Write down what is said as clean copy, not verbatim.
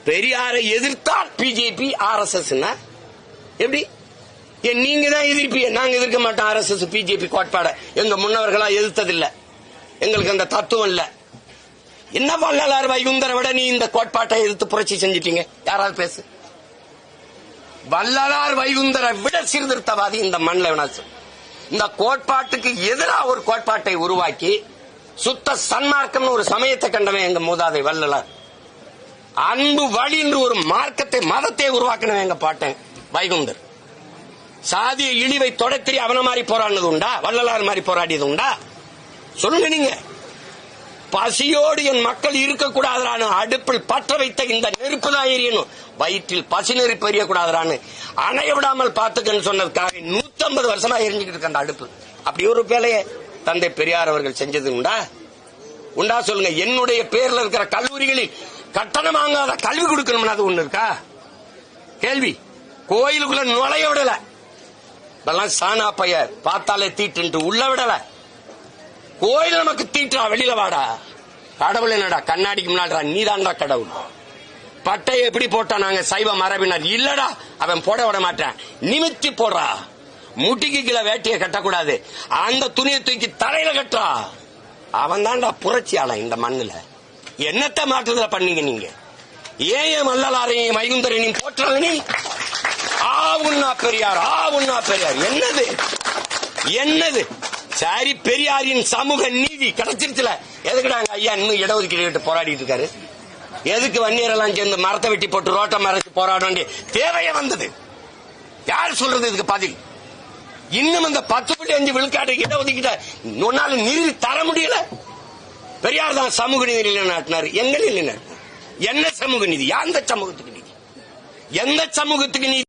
பெரியாரை எதிர்த்தால் BJP RSS எப்படி? நீங்க தான் எதிர்ப்பீங்க, நாங்க எதிர்க்க மாட்டோம். RSS பிஜேபி கோட்பாட எங்க முன்னவர்களா எதிர்த்ததில்லை, எங்களுக்கு அந்த தத்துவம் இல்ல. என்ன வள்ளலார் வைகுந்தரை விட நீ இந்த கோட்பாட்டை எதிர்த்து புரட்சி செஞ்சிட்டீங்க? யாராவது பேசு. வள்ளலார் வைகுந்தரை விட சீர்திருத்தவாதி இந்த மண்ணில் வினாசம். இந்த கோட்பாட்டுக்கு எதிராக ஒரு கோட்பாட்டை உருவாக்கி சுத்த சன்மார்க்கம் ஒரு சமயத்தை கண்டவன் எங்க மூதாதை வள்ளலார். அன்பு வழி என்று ஒரு மார்க்கத்தை மதத்தை உருவாக்கினவன் எங்க பாட்டன் வைகுந்தர். சாதிய இழிவை தொடர்த்தி அவன மாதிரி போராடினது உண்டா? வள்ளலார் மாதிரி போராடியது உண்டா? சொல்லுங்க நீங்க. பசியோடு என் மக்கள் இருக்கக்கூடாதான்னு அடுப்பில் பற்ற வைத்த இந்த நெருப்பு தான் எரியணும், வயிற்றில் பசி நெருப்பு எரியக்கூடாதான்னு அணைய விடாமல் பார்த்துக்கன்னு சொன்னதுக்காக 150 வருஷமா எரிஞ்சுக்கிட்டு இருக்க அந்த அடுப்பு. அப்படி ஒரு வேலையை தந்தை பெரியார் அவர்கள் செஞ்சது உண்டா சொல்லுங்க. என்னுடைய பேர்ல இருக்கிற கல்லூரிகளில் கட்டணம் வாங்காத கல்வி கொடுக்கணும்னு அது ஒண்ணு இருக்கா? கேள்வி. கோயிலுக்குள்ள நுழைய விடல, இதெல்லாம் சானா பைய பார்த்தாலே தீட்டு உள்ள விடல. கோயில் நமக்கு தீட்டா, வெளியில வாடா. கடவுள் என்னடா கண்ணாடிக்கு முன்னாடா, நீதான்டா கடவுள். பட்டையை எப்படி போட்டா நாங்க சைவ மரபினர் இல்லடா, அவன் போட விட மாட்டான், நிமித்தி போடுறா. முட்டிக்கு கீழே வேட்டியை கட்டக்கூடாது, அந்த துணியை தூக்கி தரையில கட்டா. அவன் தான்டா புரட்சியாளன் இந்த மண்ணுல. என்னத்த மாற்றத்துல பண்ணீங்க நீங்க? ஏன் வள்ளலாரையும் வைகுந்தரையும் போற்றல நீ? உண்ணா பெரியார், உண்ணா பெரியார் என்னது? சரி, பெரியாரின் சமூக நீதி கிடைச்சிருச்சுல, எதுக்குடாங்க ஐயா இன்னும் இடஒதுக்கீடு போராடிட்டு இருக்காரு? எதுக்கு வன்னியரெல்லாம் சேர்ந்து மரத்தை வெட்டி போட்டு ரோட்டை மறைச்சு போராட வேண்டிய தேவையே வந்தது? யார் சொல்றது இதுக்கு பதில்? இன்னும் இந்த 10.5 விழுக்காடு இடஒதுக்கீட்டை உன்னால நிறுத்தி தர முடியல. பெரியார் தான் சமூக நீதி நிலைநாட்டினார். எங்க நிலைநாட்டினார்? என்ன சமூக நீதி? எந்த சமூகத்துக்கு நீதி? எந்த சமூகத்துக்கு நீதி?